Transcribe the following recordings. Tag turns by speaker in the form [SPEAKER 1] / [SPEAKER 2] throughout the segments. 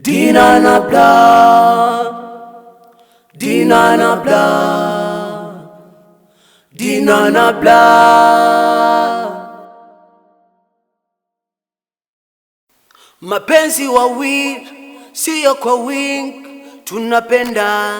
[SPEAKER 1] Dina na Bla, Dina na Bla, Dina na Bla. Mapenzi wawili siyo kwa wingi, tunapenda.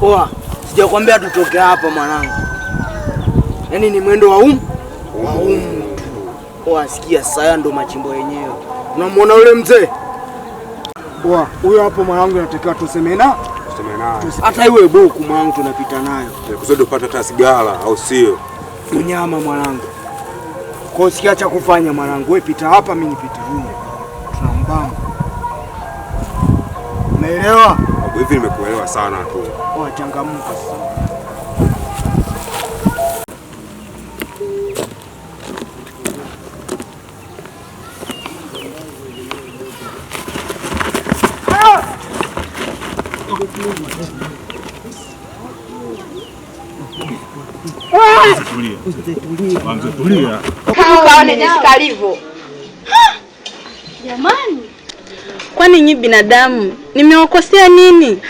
[SPEAKER 2] Oa, sijakwambia tutoke hapa mwanangu. Yaani ni mwendo wa tu. Oa, sikia sasa ndo machimbo yenyewe. Unamwona yule mzee? Oa, huyo hapo mwanangu anatakiwa tuseme naye. Hata iwe boku mwanangu tunapita nayo.
[SPEAKER 3] Kusudi upate hata sigara au sio?
[SPEAKER 2] Mnyama mwanangu. Kwa sikia cha kufanya mwanangu, wewe pita hapa mimi nipita huko. Tunambamba. Umeelewa?
[SPEAKER 3] Hivi nimekuelewa sana tu.
[SPEAKER 2] Oa, changamuka sasa.
[SPEAKER 4] Tulia.
[SPEAKER 5] Kaone jinsi kalivyo.
[SPEAKER 6] Jamani, kwani nyinyi binadamu nimewakosea nini?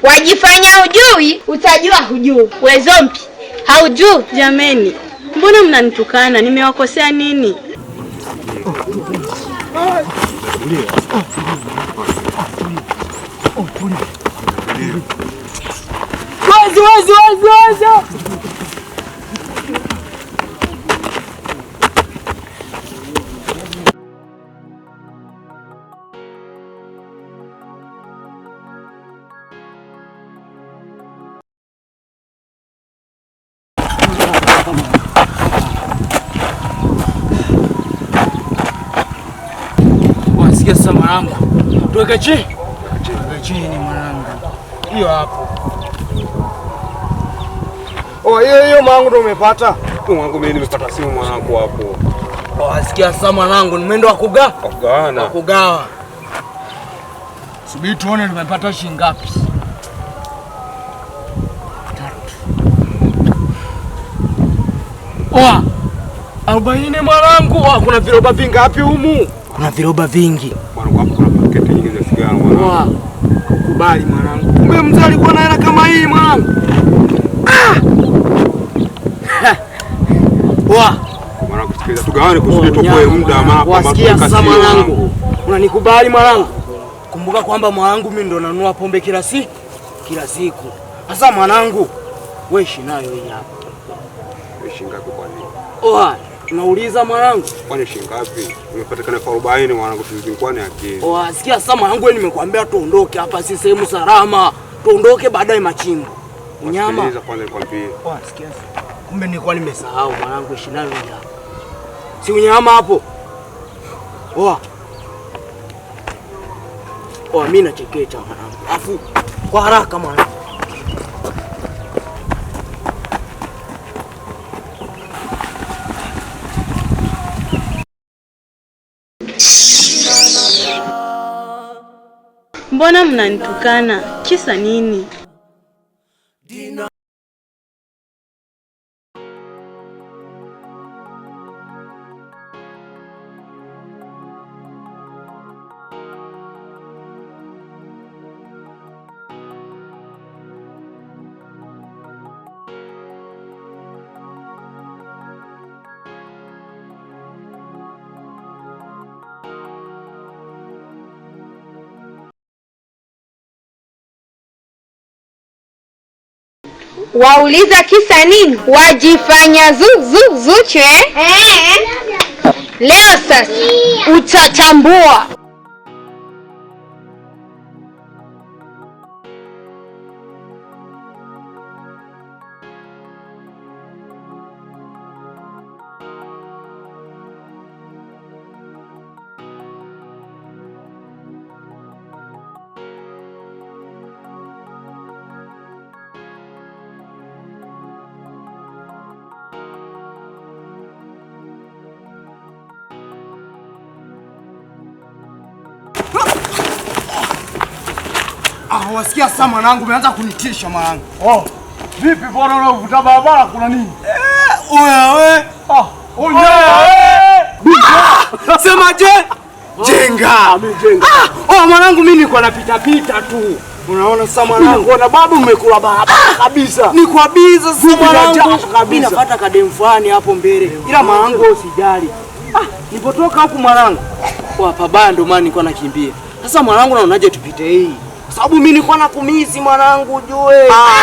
[SPEAKER 5] Wajifanya hujui, utajua hujui. We zombi, haujui.
[SPEAKER 6] Jameni, mbona mnanitukana? Nimewakosea nini?
[SPEAKER 2] Wazi. Wasikia sasa mwanangu. Tuweke chini. Tuweke chini mwanangu. Hiyo hapo. Oh, hiyo mwanangu ndo umepata.
[SPEAKER 3] Mwanangu mimi nimepata simu mwanangu hapo.
[SPEAKER 2] Oh, wasikia sasa mwanangu, ni mwendo wa
[SPEAKER 3] kugawana.
[SPEAKER 2] Kugawa. Subiri tuone tumepata shilingi ngapi. Oa, 40 mwanangu. Kuna viroba vingi ngapi humu? Kuna viroba vingi.
[SPEAKER 3] Mwanangu hapo kuna paketi nyingi za sigara mwanangu.
[SPEAKER 2] Oa, kubali mwanangu. Kumbe mzee alikuwa na hela kama hii mwanangu. Oa,
[SPEAKER 3] mwanangu sikiliza tugawane kusudi tupoe muda mama.
[SPEAKER 2] Wasikia sasa mwanangu. Unanikubali mwanangu? Kumbuka kwamba mwanangu mimi ndo nanunua pombe kila siku. Sasa mwanangu, wewe ishi nayo hii hapa.
[SPEAKER 3] Shilingi ngapi kwa nini?
[SPEAKER 2] Oa, unauliza mwanangu?
[SPEAKER 3] Kwani shilingi ngapi? Umepatikana kwa 40 mwanangu, tulikuwa ni akili.
[SPEAKER 2] Oa, sikia sasa mwanangu, wewe nimekuambia tuondoke hapa, si sehemu salama. Tuondoke baadaye machimbo. Unyama.
[SPEAKER 3] Sikiliza kwanza nikwambie.
[SPEAKER 2] Oa, sikia sasa. Kumbe nilikuwa nimesahau mwanangu, ishi nayo hii hapa. Si unyama hapo. Oa. Oa, mimi nachekecha mwanangu. Afu kwa haraka mwanangu.
[SPEAKER 6] Mbona mnanitukana? Kisa nini?
[SPEAKER 5] Wauliza kisa nini? Wajifanya Zuchu Leo sasa utatambua.
[SPEAKER 2] Wasikia sasa mwanangu, umeanza kunitisha mwanangu.
[SPEAKER 4] Vipi bwana unavuta barabara kuna nini?
[SPEAKER 2] Wewe. Sema jenga.
[SPEAKER 4] Amejenga.
[SPEAKER 2] Mwanangu mimi niko napita tu. Unaona sasa mwanangu,
[SPEAKER 4] na babu umekula barabara kabisa.
[SPEAKER 2] Niko kabisa sasa mwanangu.
[SPEAKER 4] Mimi
[SPEAKER 2] nafuata kadem fulani hapo mbele. Ila mwanangu usijali. Nilipotoka huku mwanangu, hapa bando maana nilikuwa nakimbia. Sasa mwanangu naonaje tupite hii? Sababu mimi nilikuwa nakumisi mwanangu ujue.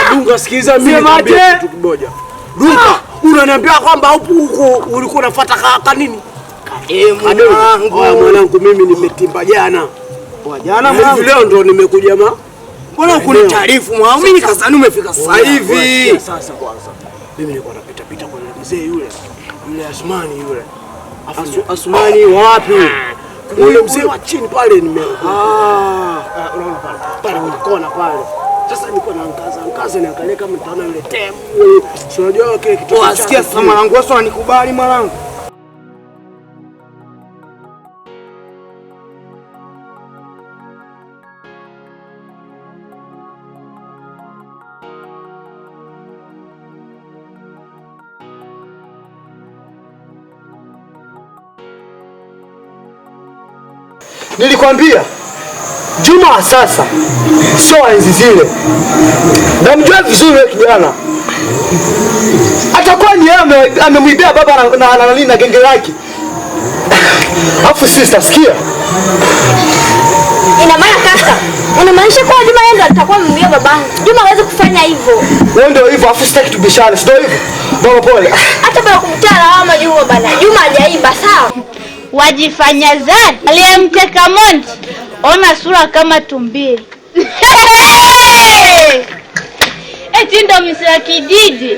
[SPEAKER 4] Dunga sikiliza mimi nikwambie kitu kimoja. Dunga, unaniambia kwamba huko ulikuwa unafuata kaka nini?
[SPEAKER 2] Mwanangu.
[SPEAKER 4] Mwanangu mimi nimetimba jana.
[SPEAKER 2] Jana mwanangu.
[SPEAKER 4] Leo ndo nimekuja
[SPEAKER 2] Mbona kunitaarifu mwanangu? Mimi nikazani umefika sasa hivi.
[SPEAKER 4] Sasa kwanza. Mimi nilikuwa napita kwa mzee yule Asmani yule.
[SPEAKER 2] Asmani wapi?
[SPEAKER 4] Yule mzee wa chini pale unaona pale unaona pale. Sasa nilikuwa naangaza niangalie kama nitaona yule temu. Si unajua kile kitu.
[SPEAKER 2] Asikia sasa mwanangu, wewe unanikubali mwanangu?
[SPEAKER 7] Nilikwambia Juma sasa sio enzi zile. Namjua vizuri yule kijana. Atakuwa ni yeye amemwibia baba na genge lake. Afu sister sikia.
[SPEAKER 5] Ina maana kaka, unamaanisha kwa Juma yeye ndo atakuwa amemwibia babangu. Juma hawezi kufanya hivyo.
[SPEAKER 7] Wewe ndio hivyo, afu sitaki tubishane, sio hivyo? Baba pole.
[SPEAKER 5] Hata bado kumtana lawama Juma bana. Juma hajaiba sawa. Wajifanya zani aliyemteka Monty, ona sura kama tumbili. Eti ndo msela kijiji.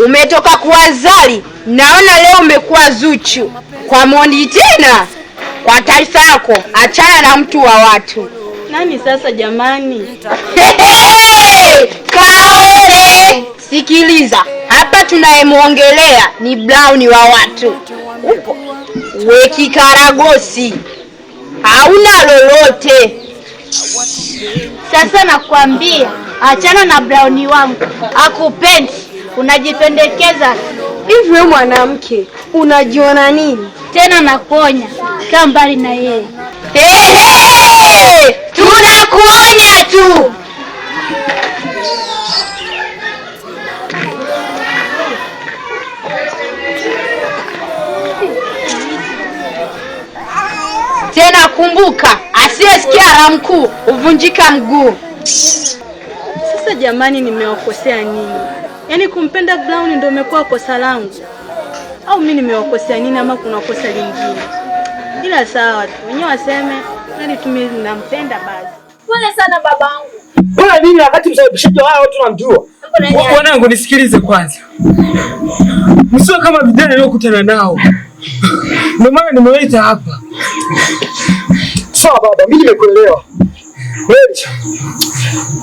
[SPEAKER 5] Umetoka kuwa Zari, naona leo umekuwa Zuchu. Kwa Monty tena. Kwa taarifa yako, achana na mtu wa watu.
[SPEAKER 6] Nani sasa jamani?
[SPEAKER 5] Kaole! Sikiliza, hapa tunayemuongelea ni Brown wa watu. Upo we kikaragosi, hauna lolote. Sasa nakwambia achana na Brown wangu, akupendi, unajipendekeza. Hivi wewe mwanamke unajiona nini? Tena nakuonya, kaa mbali na yeye. Tunakuonya tu. Tena kumbuka, asiyesikia la mkuu uvunjika mguu.
[SPEAKER 6] Sasa jamani, nimewakosea nini? Yaani kumpenda Brown ndio imekuwa kosa langu? Au mimi nimewakosea nini ama kuna kosa lingine? Ila sawa tu, wenyewe waseme, yaani tunampenda basi.
[SPEAKER 5] Pole sana babangu.
[SPEAKER 7] Bora nini wakati msababishaji wao watu wanamjua?
[SPEAKER 8] Bwanangu nisikilize kwanza. Msio kama vijana niliokutana nao. Ndio maana nimewaita hapa.
[SPEAKER 7] Sawa baba, mimi nimekuelewa.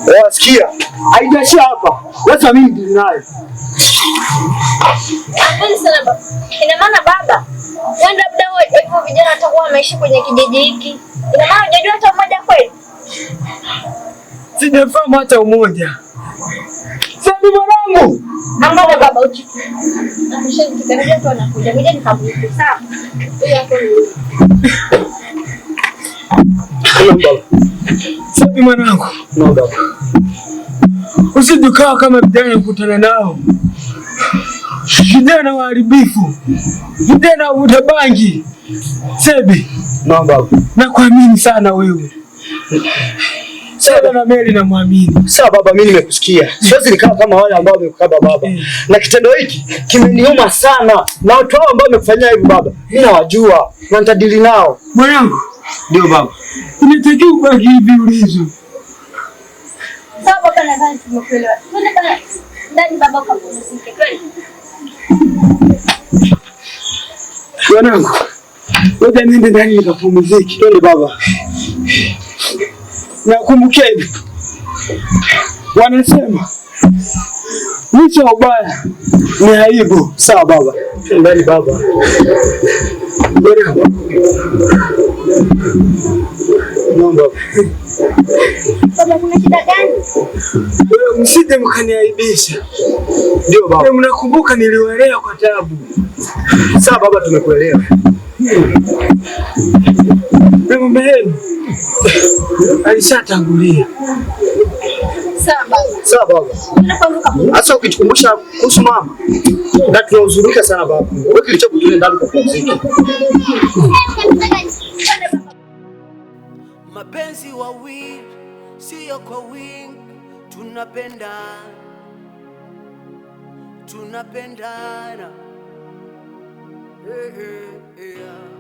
[SPEAKER 7] Wewe wasikia? Haijashia hapa. Wacha mimi ndili naye.
[SPEAKER 5] Pole sana baba. Ina maana baba, wanda labda hivyo vijana watakuwa wameishi kwenye kijiji hiki. Ina maana hujajua hata mmoja kweli?
[SPEAKER 8] Sijafahamu hata umoja. Sasa mwanangu.
[SPEAKER 5] Angalia baba uchi. Ameshakikaribia tu anakuja. Ngoja nikamwite sawa. Huyu hapo ni.
[SPEAKER 8] Sasa mwanangu.
[SPEAKER 7] No baba.
[SPEAKER 8] Usijukaa kama vijana ukutana nao. Vijana waharibifu. Vijana utabangi. Sebi.
[SPEAKER 7] No baba.
[SPEAKER 8] Nakuamini sana wewe. Sawa na Mary na muamini.
[SPEAKER 7] Sawa baba, mimi nimekusikia. Siwezi nikaa kama wale ambao wamekukaba baba. Na kitendo hiki kimeniuma sana. Na watu hao ambao wamekufanyia hivi baba, mimi nawajua na nitadili nao.
[SPEAKER 8] Mwanangu.
[SPEAKER 7] Ndio baba.
[SPEAKER 8] Unatakiwa kubaki hivi ulivyo.
[SPEAKER 9] Sawa baba, nadhani tumekuelewa. Twende pale ndani baba kapumzike. Twende.
[SPEAKER 8] Mwanangu. Ngoja niende ndani nikapumzike.
[SPEAKER 7] Twende baba.
[SPEAKER 8] Nakumbukia hivi. Wanasema mwisho wa ubaya ni aibu.
[SPEAKER 7] Sawa baba. Ndani baba. Naomba.
[SPEAKER 9] Baba, kuna shida gani?
[SPEAKER 8] Wewe msije mkaniaibisha.
[SPEAKER 7] Ndio baba.
[SPEAKER 8] Mnakumbuka niliwalea kwa taabu.
[SPEAKER 7] Sawa baba, tumekuelewa.
[SPEAKER 8] Na mama yenu alishatangulia.
[SPEAKER 9] Sawa baba.
[SPEAKER 7] Sawa baba. Hasa ukitukumbusha kuhusu mama, na tunahuzunika sana baba. Wewe kilichokutoa ndani kwa pumziki.
[SPEAKER 1] Mapenzi wawili sio kwa wingi, tunapendana. Yeah.